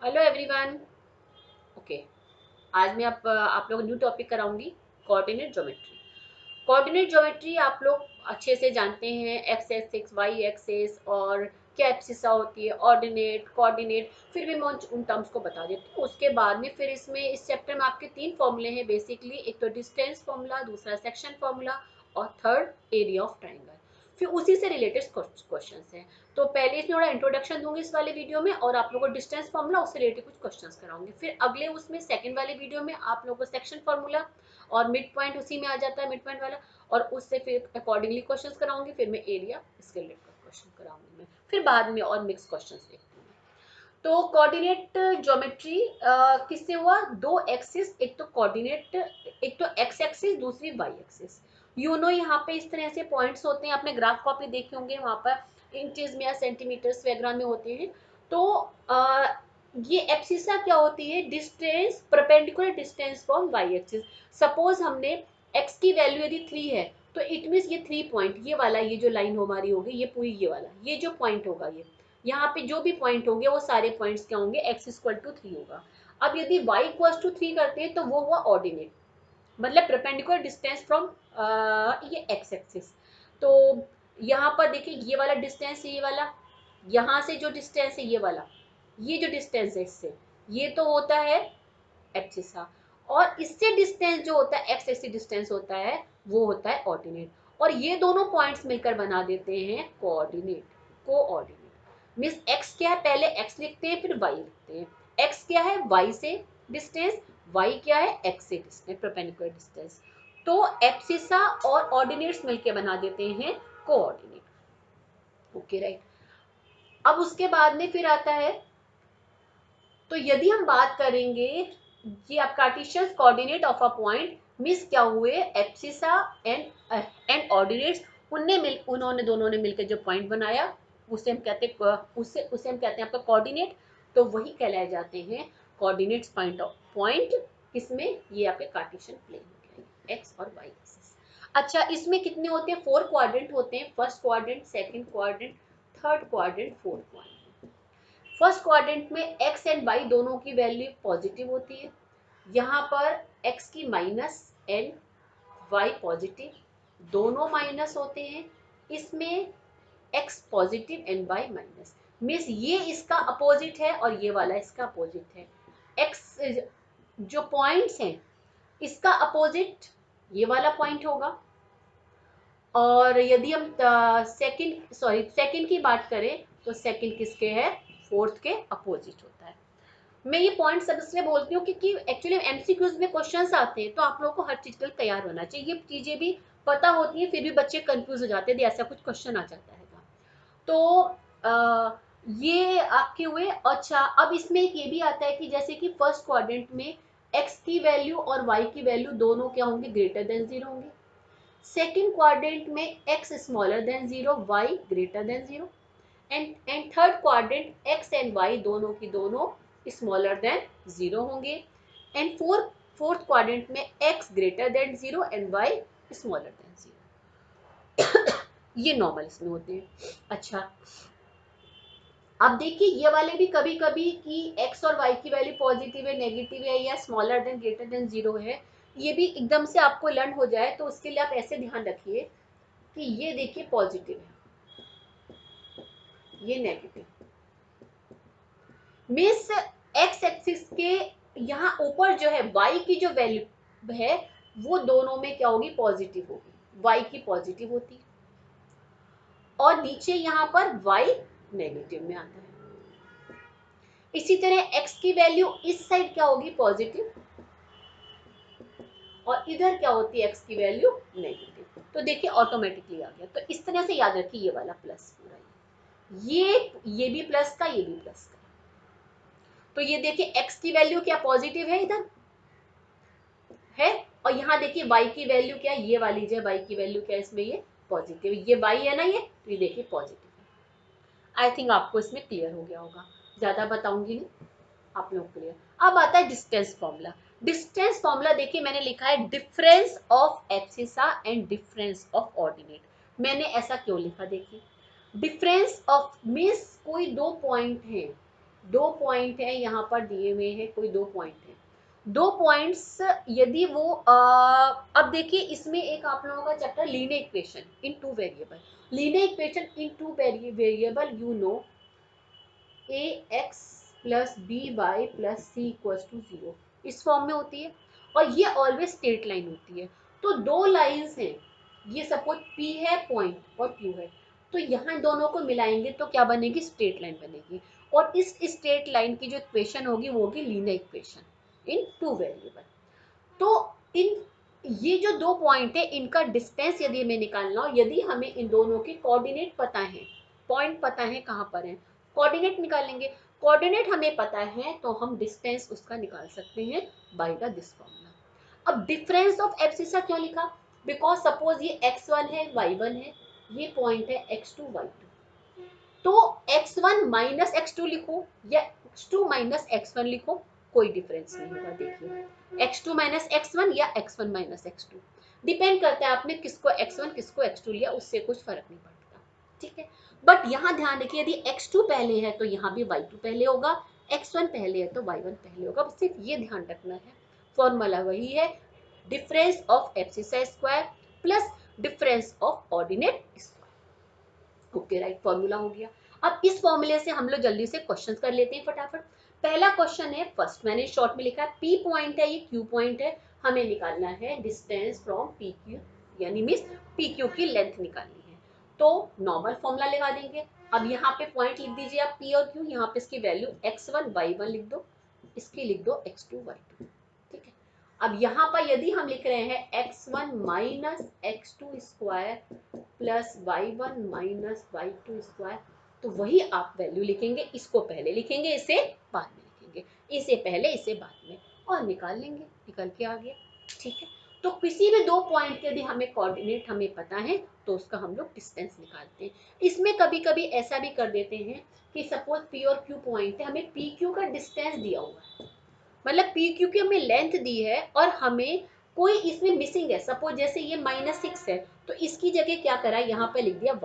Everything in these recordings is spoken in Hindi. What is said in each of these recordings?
Hello everyone. ओके, आज मैं आप लोग न्यू टॉपिक कराऊंगी, कोऑर्डिनेट ज्योमेट्री। कोऑर्डिनेट ज्योमेट्री आप लोग अच्छे से जानते हैं, एक्स एक्सिस वाई एक्सिस और क्या एब्सिसा होती है, ऑर्डिनेट कोऑर्डिनेट। फिर भी मैं उन टर्म्स को बता देती हूँ। उसके बाद में फिर इसमें इस चैप्टर में आपके तीन फॉर्मूले हैं बेसिकली, एक तो डिस्टेंस फॉर्मूला, दूसरा सेक्शन फॉर्मूला और थर्ड एरिया ऑफ ट्राइंगल। फिर उसी से रिलेटेड क्वेश्चंस हैं। तो पहले इसमें थोड़ा इंट्रोडक्शन दूंगी इस वाले वीडियो में और आप लोगों को डिस्टेंस फार्मूला उससे रिलेटेड कुछ क्वेश्चंस कराऊंगी। फिर अगले उसमें सेकंड वाले वीडियो में आप लोगों को सेक्शन फार्मूला और मिड पॉइंट उसी में आ जाता है, मिड पॉइंट वाला, और उससे फिर अकॉर्डिंगली क्वेश्चंस कराऊंगी। फिर मैं एरिया इसके रिलेटेड क्वेश्चन कराऊंगी मैं, फिर बाद में और मिक्स क्वेश्चंस देखती हूँ। तो कोऑर्डिनेट ज्योमेट्री किससे हुआ? दो एक्सिस, एक तो कोऑर्डिनेट, एक तो एक्स एक्सिस, दूसरी वाई एक्सिस। यू नो यहाँ पे इस तरह से पॉइंट्स होते हैं, आपने ग्राफ कॉपी देखे होंगे, वहां पर इंचेस में या सेंटीमीटर्स वगैरह में होते हैं। तो ये एब्सिसा क्या होती है? Distance, perpendicular distance from Y axis. Suppose हमने एक्स की वैल्यू यदि 3 है, तो इट मीन्स ये 3 पॉइंट, ये वाला, ये जो लाइन हमारी होगी, ये पूरी, ये वाला, ये जो पॉइंट होगा, ये यहाँ पे जो भी पॉइंट होंगे वो सारे पॉइंट्स क्या होंगे? एक्स इक्वल टू 3 होगा। अब यदि वाई इक्वल टू 3 करते हैं तो वो हुआ ऑर्डिनेट, मतलब परपेंडिकुलर डिस्टेंस फ्रॉम ये एक्स एक्सिस। तो यहाँ पर देखिए, ये वाला डिस्टेंस, ये वाला, यहाँ से जो डिस्टेंस है ये वाला, ये जो डिस्टेंस है इससे, ये तो होता है एब्सिसा। और इससे डिस्टेंस जो होता है, एक्स एक्सिस डिस्टेंस होता है, वो होता है ऑर्डिनेट। और ये दोनों पॉइंट्स मिलकर बना देते हैं कोऑर्डिनेट, कोऑर्डिनेट। मींस एक्स क्या है, पहले एक्स लिखते हैं फिर वाई लिखते हैं। एक्स क्या है? वाई से डिस्टेंस। वाई क्या है? एक्स से डिस्टेंस, परपेंडिकुलर डिस्टेंस। तो एब्सिसा और ऑर्डिनेट्स मिलके बना देते हैं कोऑर्डिनेट। Okay right. अब उसके बाद में फिर आता है, तो यदि हम बात करेंगे, ये आप Cartesian coordinate of a point miss क्या हुए? एब्सिसा एंड ऑर्डिनेट्स, उन्होंने दोनों ने मिलकर जो पॉइंट बनाया, उसे हम कहते हैं, उसे हम कहते हैं आपका कोऑर्डिनेट। तो वही कहलाए जाते हैं कोऑर्डिनेट्स पॉइंट ऑफ पॉइंट। किसमें? ये आपके कार्टेशियन प्लेन हो गया, एक्स और वाई एक्सिस। अच्छा, इसमें कितने होते हैं? 4 क्वाड्रेंट होते हैं, first quadrant, second quadrant, third quadrant, fourth quadrant. First quadrant में एक्स एंड वाई दोनों की वैल्यू पॉजिटिव होती है। यहाँ पर एक्स की माइनस एंड वाई पॉजिटिव, दोनों माइनस होते हैं। इसमें X positive and Y minus, means ये इसका अपोजिट है और ये वाला इसका अपोजिट है। एक्स जो पॉइंट्स हैं, इसका अपोजिट ये वाला पॉइंट होगा। और यदि हम सेकंड की बात करें, तो सेकंड किसके है? फोर्थ के अपोजिट होता है। मैं ये पॉइंट सब इसलिए बोलती हूँ क्योंकि एक्चुअली एमसीक्यूज में क्वेश्चंस आते हैं, तो आप लोगों को हर चीज के लिए तैयार होना चाहिए। ये चीजें भी पता होती है, फिर भी बच्चे कंफ्यूज हो जाते हैं यदि ऐसा कुछ क्वेश्चन आ जाता है। तो ये आपके हुए। अच्छा, अब इसमें एक ये भी आता है कि जैसे कि फर्स्ट क्वाड्रेंट में एक्स की वैल्यू और वाई की वैल्यू दोनों क्या होंगे? ग्रेटर देन जीरो होंगे। सेकेंड क्वाड्रेंट में X smaller than zero, Y greater than zero. And third quadrant X and Y दोनों की दोनों स्मॉलर देन जीरो होंगे। एंड फोर्थ क्वाड्रेंट में X greater than zero and Y smaller than zero. ये नॉर्मल इसमें होते हैं। अच्छा, अब देखिए ये वाले भी कभी कभी कि एक्स और वाई की वैल्यू पॉजिटिव है, नेगेटिव है, या smaller than greater than zero है, ये भी एकदम से आपको लर्न हो जाए, तो उसके लिए आप ऐसे ध्यान रखिए कि ये देखिए पॉजिटिव है, ये नेगेटिव। मीन्स एक्स एक्सिस के यहाँ ऊपर जो है वाई की जो वैल्यू है, वो दोनों में क्या होगी? पॉजिटिव होगी, वाई की पॉजिटिव होती है। और नीचे यहाँ पर वाई नेगेटिव में आता है। इसी तरह एक्स की वैल्यू इस साइड क्या होगी? पॉजिटिव, और इधर क्या होती है? एक्स की वैल्यू नेगेटिव। तो देखिए ऑटोमेटिकली आ गया। तो इस तरह से याद रखिए, ये वाला प्लस पूरा, ये भी प्लस का, ये भी प्लस का। तो ये देखिए एक्स की वैल्यू क्या? पॉजिटिव है इधर है, और यहाँ देखिए वाई की वैल्यू क्या है? ये वाली जो वाई की वैल्यू क्या है इसमें? ये पॉजिटिव। ये वाई है ना, ये तो ये देखिए पॉजिटिव है। आई थिंक आपको इसमें क्लियर हो गया होगा, ज्यादा बताऊंगी नहीं, आप लोग क्लियर। अब आता है डिस्टेंस फॉर्मूला। डिस्टेंस फॉर्मूला देखिए मैंने लिखा है difference of abscissa and difference of ordinate. मैंने ऐसा क्यों लिखा? देखिए, डिफरेंस ऑफ मीन्स कोई दो पॉइंट हैं, दो पॉइंट है यहाँ पर दिए हुए हैं, कोई दो पॉइंट है, दो पॉइंट्स यदि वो अब देखिए इसमें एक आप लोगों का chapter linear equation in two variable, linear equation in two variable you know A X plus B Y plus C equals to zero, इस फॉर्म में होती है और ये ऑलवेज स्ट्रेट लाइन होती है। तो दो लाइंस हैं, ये सपोज P है पॉइंट और Q है, तो यहाँ दोनों को मिलाएंगे तो क्या बनेगी, स्ट्रेट लाइन बनेगी। और इस स्ट्रेट लाइन की जो इक्वेशन होगी वो होगी linear equation in two variable. तो इन ये जो दो पॉइंट है इनका डिस्टेंस यदि हमें निकालना हो, यदि हमें इन दोनों के कोऑर्डिनेट पता है, पॉइंट पता है कहाँ पर है, कोऑर्डिनेट निकालेंगे। कोऑर्डिनेट हमें पता है तो हम डिस्टेंस उसका निकाल सकते हैं बाय द दिस फॉर्मूला। अब डिफरेंस ऑफ एब्सिसा क्यों लिखा, बिकॉज सपोज ये x1 है y1 है, ये पॉइंट है x2 y2, तो x1 माइनस x2 लिखो या x2 माइनस x1 लिखो, कोई डिफरेंस नहीं होगा। देखिए x2 माइनस x1 या x1 माइनस x2, डिपेंड करता है आपने किसको x1 किसको x2 लिया, उससे कुछ फर्क नहीं पड़ता, ठीक है। बट यहाँ ध्यान रखिए यदि x2 पहले है तो यहाँ भी y2 पहले होगा, x1 पहले है तो y1 पहले होगा, बस सिर्फ ये ध्यान रखना है। फॉर्मूला वही है, difference of abscissa square plus difference of ordinate square. Okay right, formula हो गया। अब इस फॉर्मूले से हम लोग जल्दी से क्वेश्चंस कर लेते हैं फटाफट। पहला क्वेश्चन है, फर्स्ट मैंने शॉर्ट में लिखा है P पॉइंट है, ये Q पॉइंट है, हमें निकालना है डिस्टेंस फ्रॉम PQ, यानी मींस PQ की लेंथ निकालनी है। तो नॉर्मल फॉर्मूला लगा देंगे। अब यहाँ पे पॉइंट लिख दीजिए आप P और Q, यहाँ पे इसकी वैल्यू x1 y1 लिख दो, इसकी लिख दो x2 y2, ठीक है। अब यहाँ पर यदि हम लिख रहे हैं x1 minus x2 square plus y1 minus y2 square, तो वही आप वैल्यू लिखेंगे, इसको पहले लिखेंगे इसे बाद में लिखेंगे, इसे पहले इसे बाद में, और निकाल लेंगे, निकल के आ गया, ठीक है। तो किसी भी दो पॉइंट यदि हमें कोऑर्डिनेट हमें पता है तो उसका हम लोग डिस्टेंस निकालते हैं। इसमें कभी कभी ऐसा भी कर देते हैं कि सपोज P और Q पॉइंट है, हमें PQ का डिस्टेंस दिया हुआ है, मतलब PQ की हमें लेंथ दी है और हमें कोई इसमें मिसिंग है, सपोज जैसे ये -6 है तो इसकी जगह क्या करा, यहाँ पे लिख दिया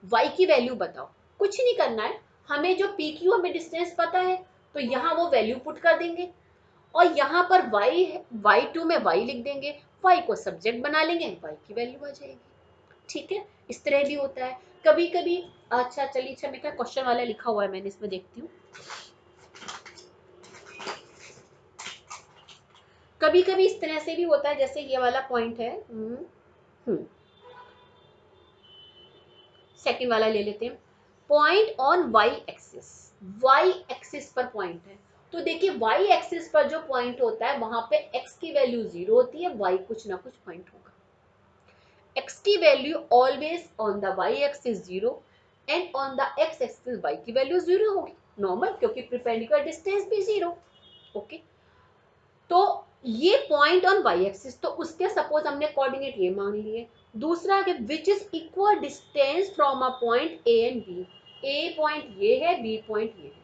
y की वैल्यू बताओ, कुछ नहीं करना है, हमें जो PQ हमें डिस्टेंस पता है तो यहाँ वो वैल्यू पुट कर देंगे और यहाँ पर y2 में y लिख देंगे, y को सब्जेक्ट बना लेंगे, y की वैल्यू आ जाएगी, ठीक है। इस तरह भी होता है कभी कभी। अच्छा चलिए, अच्छा मेरे क्वेश्चन वाला लिखा हुआ है, मैंने इसमें देखती हूँ। कभी कभी इस तरह से भी होता है, जैसे ये वाला पॉइंट है, सेकंड वाला ले लेते हैं, point on Y axis, Y axis पर पॉइंट है, तो देखिए वाई एक्सिस पर जो पॉइंट होता है वहां पे x की वैल्यू 0 होती है, y कुछ ना कुछ पॉइंट होगा, x की value always on the y axis 0 and on the x axis y की वैल्यू 0 होगी, नॉर्मल, क्योंकि परपेंडिकुलर डिस्टेंस भी 0, ओके। तो ये पॉइंट ऑन वाई एक्सिस, तो उसके सपोज हमने कोऑर्डिनेट ये मान लिए। दूसरा कि which is equal distance from a point A and B, A point ये है, बी पॉइंट ये है,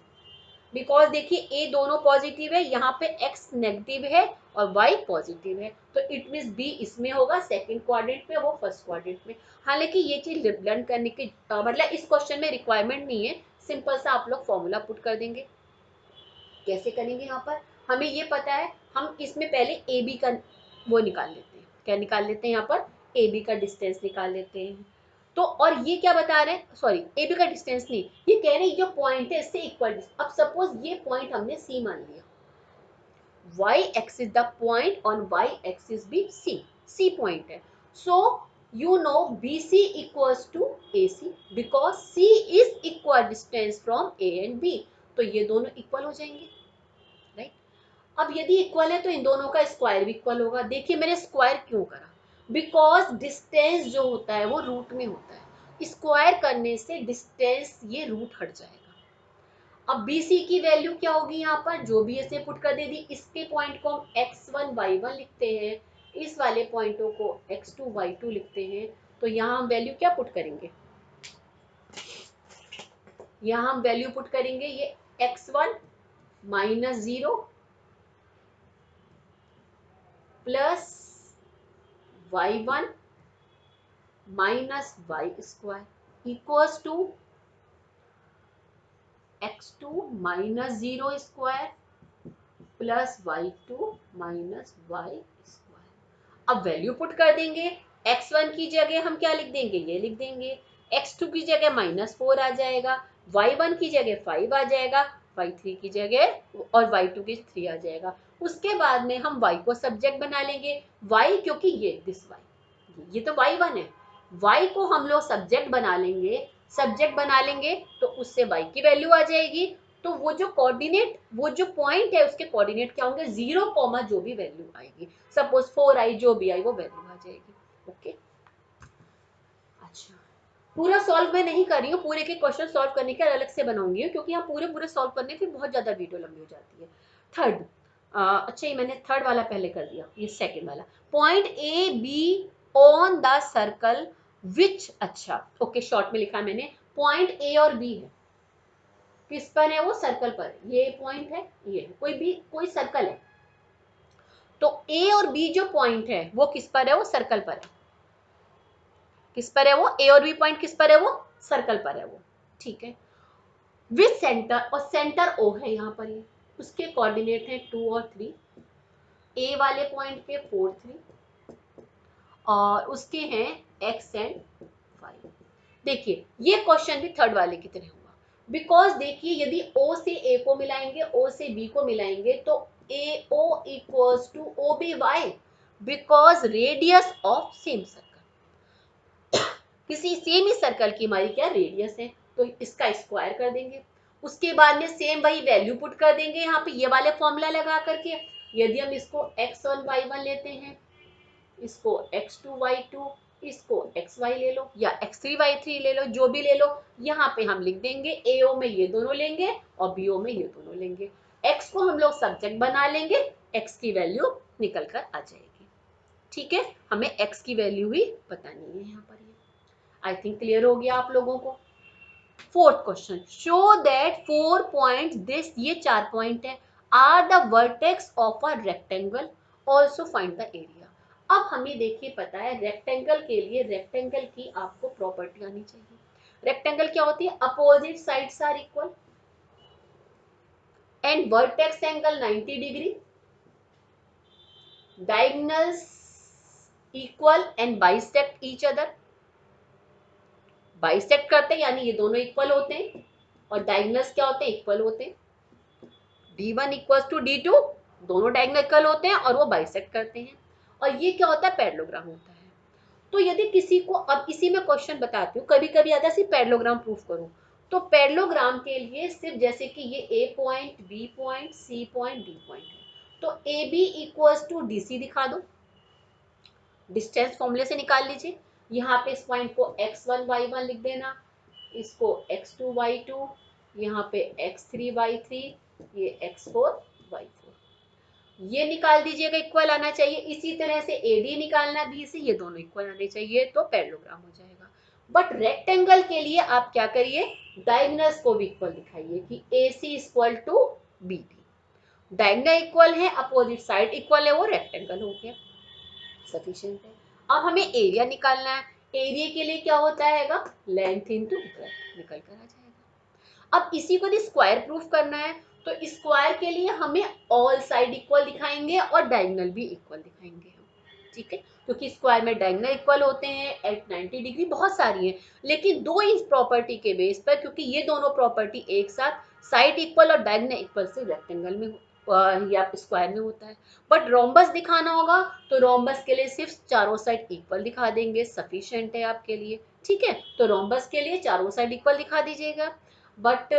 बिकॉज देखिए ए दोनों पॉजिटिव है, यहाँ पे एक्स नेगेटिव है और वाई पॉजिटिव है, तो इट मीन बी इसमें होगा सेकंड क्वाड्रेंट में, वो फर्स्ट क्वाड्रेंट में। हालांकि ये चीज लर्न करने की मतलब इस क्वेश्चन में रिक्वायरमेंट नहीं है, सिंपल सा आप लोग फॉर्मूला पुट कर देंगे। कैसे करेंगे, यहाँ पर हमें ये पता है, हम इसमें पहले ए बी का वो निकाल लेते हैं, क्या निकाल लेते हैं, यहाँ पर ए बी का डिस्टेंस निकाल लेते हैं। तो और ये क्या बता रहे हैं, सॉरी ए बी का डिस्टेंस नहीं, ये कह रहे हैं जो पॉइंट है इससे इक्वल। अब सपोज ये पॉइंट हमने सी मान लिया, y axis the point on y axis भी सी पॉइंट है, सो you know BC equals to AC because C is equal distance from A and B, तो ये दोनों इक्वल हो जाएंगे, राइट। अब यदि इक्वल है तो इन दोनों का स्क्वायर भी इक्वल होगा। देखिए मैंने स्क्वायर क्यों करा, बिकॉज डिस्टेंस जो होता है वो रूट में होता है, स्क्वायर करने से डिस्टेंस ये रूट हट जाएगा। अब BC की वैल्यू क्या होगी, यहाँ पर जो भी ऐसे पुट कर दे दी, इसके पॉइंट को हम x1 y1 लिखते हैं, इस वाले पॉइंटों को x2 y2 लिखते हैं, तो यहाँ हम वैल्यू क्या पुट करेंगे, यहाँ हम वैल्यू पुट करेंगे ये x1 minus 0 plus y1 minus y square equals to x2 minus 0 square plus y2 minus y square. अब वैल्यू पुट कर देंगे, x1 की जगह हम क्या लिख देंगे, ये लिख देंगे, x2 की जगह -4 आ जाएगा, y1 की जगह 5 आ जाएगा, y3 की जगह और y2 की 3 आ जाएगा। उसके बाद में हम y को सब्जेक्ट बना लेंगे, y क्योंकि ये दिस y, ये तो y1 है, y को हम लोग सब्जेक्ट बना लेंगे, सब्जेक्ट बना लेंगे तो उससे y की वैल्यू आ जाएगी। तो वो जो कोऑर्डिनेट, वो जो पॉइंट है उसके कोऑर्डिनेट क्या होंगे, 0 कॉमा जो भी वैल्यू आएगी, सपोज 4 आई, जो भी आई वो वैल्यू आ जाएगी। ओके, अच्छा, पूरा सॉल्व मैं नहीं कर रही हूँ, पूरे के क्वेश्चन सॉल्व करने के अलग से बनाऊंगी, क्योंकि यहाँ पूरे सॉल्व करने फिर बहुत ज्यादा वीडियो लंबी हो जाती है। थर्ड, अच्छा ये मैंने थर्ड वाला पहले कर दिया, ये सेकंड वाला, point A be on the circle which, अच्छा ओके, शॉर्ट में लिखा मैंने, पॉइंट ए और बी है, किस पर है वो, सर्कल पर, ये पॉइंट है, ये कोई भी कोई सर्कल है, तो ए और बी जो पॉइंट है वो किस पर है, वो सर्कल पर है, किस पर है वो, ए और बी पॉइंट किस पर है, वो सर्कल पर है वो, ठीक है, विद सेंटर, और सेंटर ओ है यहाँ पर, ये उसके कोऑर्डिनेट है 2 और 3, ए वाले पॉइंट के 4 3 और उसके हैं x एंड 5। देखिए ये क्वेश्चन भी थर्ड वाले की तरह हुआ, बिकॉज देखिए यदि O से A को मिलाएंगे, O से B को मिलाएंगे तो AO equals to OBY, because radius of same circle, किसी सेम ही सर्कल की हमारी क्या रेडियस है, तो इसका स्क्वायर कर देंगे, उसके बाद में सेम वही वैल्यू पुट कर देंगे यहाँ पे ये वाले फॉर्मूला लगा करके, यदि हम इसको x1 y1 लेते हैं, इसको x2 y2, इसको xy ले लो या x3 y3 ले लो, जो भी ले लो, यहाँ पे हम लिख देंगे AO में ये दोनों लेंगे और BO में ये दोनों लेंगे, x को हम लोग सब्जेक्ट बना लेंगे, x की वैल्यू निकल कर आ जाएगी, ठीक है, हमें x की वैल्यू ही बतानी है यहाँ पर, ये आई थिंक क्लियर हो गया आप लोगों को। Fourth question, show that 4 point this, ये 4 पॉइंट है, are the vertex of a rectangle, also find the area. अब हमें देखिए पता है रेक्टेंगल के लिए, रेक्टेंगल की आपको प्रॉपर्टी आनी चाहिए, रेक्टेंगल क्या होती है, opposite sides are equal and vertex angle 90 degree, diagonals equal and bisect each other, bisect करते हैं यानी ये दोनों इक्वल होते हैं, और डायगोनल्स क्या होते हैं, इक्वल होते हैं, D1 इक्वल्स टू D2, दोनों डायगोनल इक्वल होते हैं और वो बाइसेक्ट करते हैं, और ये क्या होता है, पैरेललोग्राम होता है। तो यदि किसी को, अब इसी में क्वेश्चन बताती हूँ, कभी कभी आता है सिर्फ पैरेललोग्राम प्रूफ करूँ, तो पैरेललोग्राम के लिए सिर्फ जैसे कि ये A point, B point, C point, D point है, तो AB इक्वल्स टू DC दिखा दो, डिस्टेंस फॉर्मूले से निकाल लीजिए, यहाँ पे इस पॉइंट को x1 y1 लिख देना, इसको x2 y2, यहाँ पे x3 y3, ये x4 y4, ये निकाल दीजिएगा, इक्वल आना चाहिए, इसी तरह से AD निकालना B से, ये दोनों इक्वल आने चाहिए, तो पैरेललोग्राम हो जाएगा। बट रेक्टेंगल के लिए आप क्या करिए, डायगोनल्स को भी इक्वल दिखाइए कि AC equal to BD, diagonal equal है, अपोजिट साइड इक्वल है, वो रेक्टेंगल हो गया, सफिशिएंट है। अब हमें एरिया निकालना है, एरिया के लिए क्या होता है, लेंथ इनटू ब्रेड्थ, निकल कर आ जाएगा। अब इसी को स्क्वायर प्रूफ करना है, तो स्क्वायर के लिए हमें ऑल साइड इक्वल दिखाएंगे और डायगोनल भी इक्वल दिखाएंगे हम, ठीक है, क्योंकि स्क्वायर में डायगोनल इक्वल होते हैं एट 90 डिग्री, बहुत सारी है, लेकिन दो इस प्रॉपर्टी के बेस पर, क्योंकि ये दोनों प्रॉपर्टी एक साथ साइड इक्वल और डायगोनल इक्वल से रेक्टेंगल में या स्क्वायर में होता है। बट रोम्बस दिखाना होगा तो रोम्बस के लिए सिर्फ चारों साइड इक्वल दिखा देंगे, सफिशिएंट है आपके लिए, ठीक है, तो रोम्बस के लिए चारों साइड इक्वल दिखा दीजिएगा। बट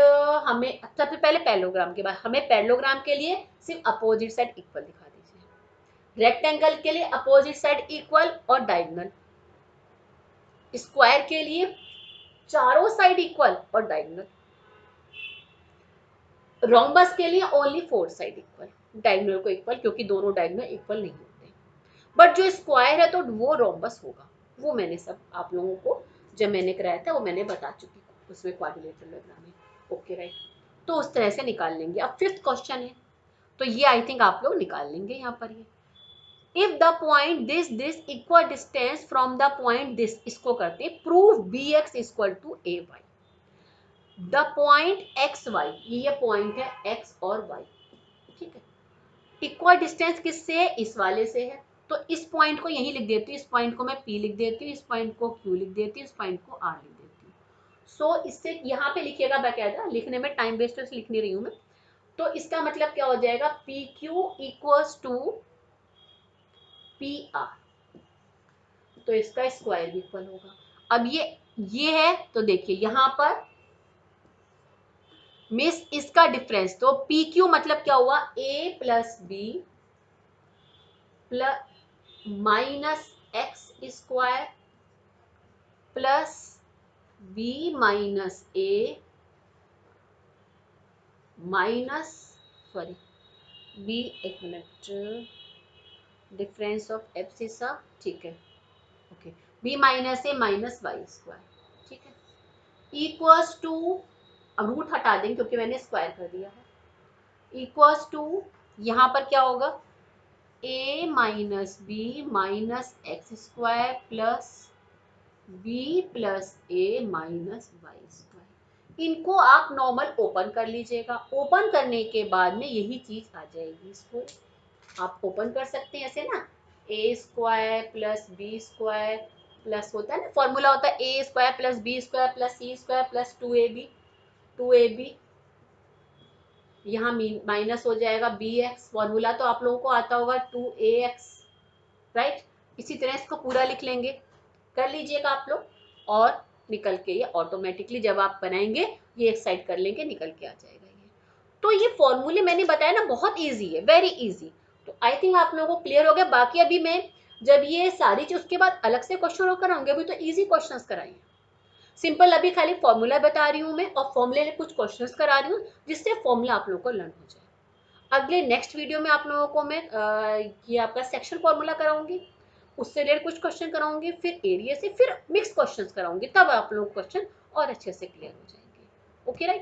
हमें सबसे पहले पैरेललोग्राम के बाद हमें पैरेललोग्राम के लिए सिर्फ अपोजिट साइड इक्वल दिखा दीजिए, रेक्टेंगल के लिए अपोजिट साइड इक्वल और डायगोनल, स्क्वायर के लिए चारों साइड इक्वल और डायगोनल, रोम्बस के लिए ओनली 4 साइड इक्वल, डायगोनल को इक्वल, क्योंकि दोनों डायगोनल इक्वल नहीं होते। बट जो स्क्वायर है तो वो रोम्बस होगा, वो मैंने सब आप लोगों को जब मैंने कराया था वो मैंने बता चुकी हूँ, उसमें क्वाड्रिलेटरल डायग्राम है, ओके राइट, तो उस तरह से निकाल लेंगे। अब फिफ्थ क्वेश्चन है, तो ये आई थिंक आप लोग निकाल लेंगे यहाँ पर, ये if the point this equal distance from the point this, इसको करते हैं prove bx equal to ay, the point X Y, ये पॉइंट है एक्स और वाई, ठीक है। इक्वल डिस्टेंस किससे है, इस वाले से है, तो इस पॉइंट को यहीं लिख देती हूँ, इस पॉइंट को मैं P लिख देती हूँ, इस पॉइंट को Q लिख देती हूँ, इस पॉइंट को R लिख देती हूँ। सो इससे यहाँ पे लिखिएगा, बाकायदा लिखने में टाइम वेस्ट है, लिख नहीं रही हूँ मैं। तो इसका मतलब क्या हो जाएगा, PQ इक्वल्स टू PR, तो इसका स्क्वायर भी इक्वल होगा। अब ये है, तो देखिए यहाँ पर मिस इसका डिफरेंस, तो PQ मतलब क्या हुआ, A plus B plus minus X square plus B minus A minus, sorry B, एक मिनट, डिफरेंस ऑफ एब्सिसा, ठीक है, okay, B minus A minus Y square, ठीक है, इक्वल्स टू, अब रूट हटा देंगे क्योंकि मैंने स्क्वायर कर दिया है, इक्वल्स टू, यहाँ पर क्या होगा, a minus B minus X square plus B plus A minus Y square. इनको आप नॉर्मल ओपन कर लीजिएगा, ओपन करने के बाद में यही चीज आ जाएगी, इसको आप ओपन कर सकते हैं ऐसे ना, a square plus b square plus, होता है ना फॉर्मूला, होता है a square plus b square plus c square plus 2ab, यहाँ माइनस हो जाएगा bx, फॉर्मूला तो आप लोगों को आता होगा 2ax, राइट। इसी तरह इसको पूरा लिख लेंगे, कर लीजिएगा आप लोग, और निकल के ये ऑटोमेटिकली जब आप बनाएंगे, ये एक साइड कर लेंगे, निकल के आ जाएगा ये। तो ये फॉर्मूले मैंने बताया ना, बहुत इजी है, वेरी इजी। तो आई थिंक आप लोगों को क्लियर हो गया। बाकी अभी मैं जब ये सारी चीज, उसके बाद अलग से क्वेश्चन कराऊंगे, अभी तो इजी क्वेश्चन कराइए, सिंपल अभी खाली फॉर्मूला बता रही हूँ मैं, और फॉर्मूले में कुछ क्वेश्चंस करा रही हूँ, जिससे फॉर्मूला आप लोगों को लर्न हो जाए। अगले नेक्स्ट वीडियो में आप लोगों को मैं ये आपका सेक्शन फॉर्मूला कराऊंगी, उससे रिलेटेड कुछ क्वेश्चन कराऊंगी, फिर एरिया से, फिर मिक्स क्वेश्चंस कराऊंगी, तब आप लोग क्वेश्चन और अच्छे से क्लियर हो जाएंगे। Okay right.